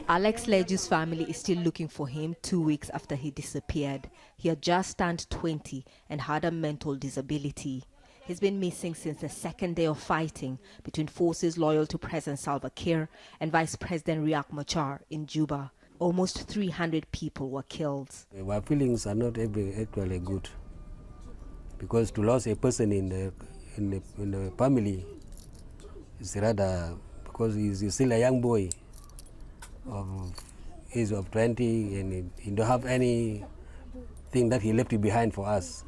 Alex Leju's family is still looking for him 2 weeks after he disappeared. He had just turned 20 and had a mental disability. He's been missing since the second day of fighting between forces loyal to President Salva Kiir and Vice President Riek Machar in Juba. Almost 300 people were killed. My feelings are not actually good, because to lose a person in the family is rather, because he's still a young boy of age of 20, and he don't have anything that he left behind for us.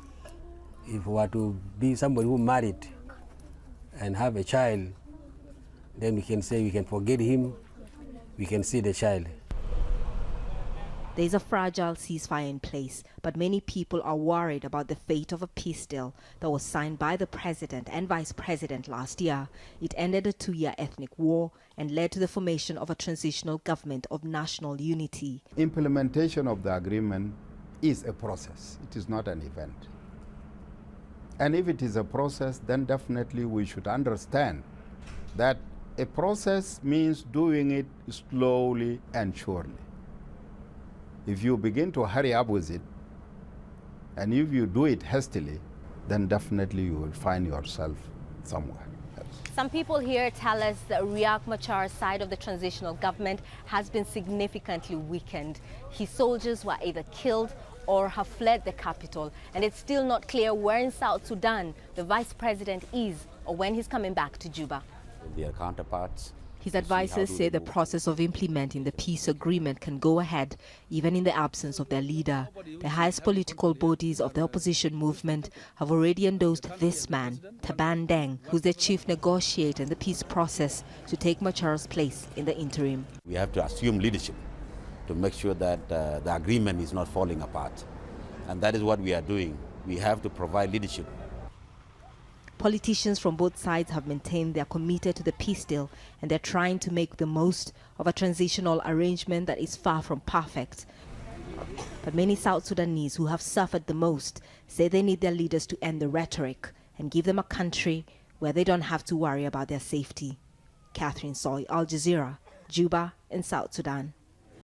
If we were to be somebody who married and have a child, then we can say we can forget him, we can see the child. There is a fragile ceasefire in place, but many people are worried about the fate of a peace deal that was signed by the president and vice president last year. It ended a 2-year ethnic war and led to the formation of a transitional government of national unity. Implementation of the agreement is a process. It is not an event. And if it is a process, then definitely we should understand that a process means doing it slowly and surely. If you begin to hurry up with it, and if you do it hastily, then definitely you will find yourself somewhere else. Some people here tell us that Riek Machar's side of the transitional government has been significantly weakened. His soldiers were either killed or have fled the capital, and it's still not clear where in South Sudan the vice president is or when he's coming back to Juba. Their counterparts. His advisors say the process of implementing the peace agreement can go ahead even in the absence of their leader. The highest political bodies of the opposition movement have already endorsed this man, Taban Deng, who's the chief negotiator in the peace process, to take Machar's place in the interim. We have to assume leadership to make sure that the agreement is not falling apart. And that is what we are doing. We have to provide leadership. Politicians from both sides have maintained they are committed to the peace deal, and they're trying to make the most of a transitional arrangement that is far from perfect. But many South Sudanese who have suffered the most say they need their leaders to end the rhetoric and give them a country where they don't have to worry about their safety. Catherine Soy, Al Jazeera, Juba in South Sudan.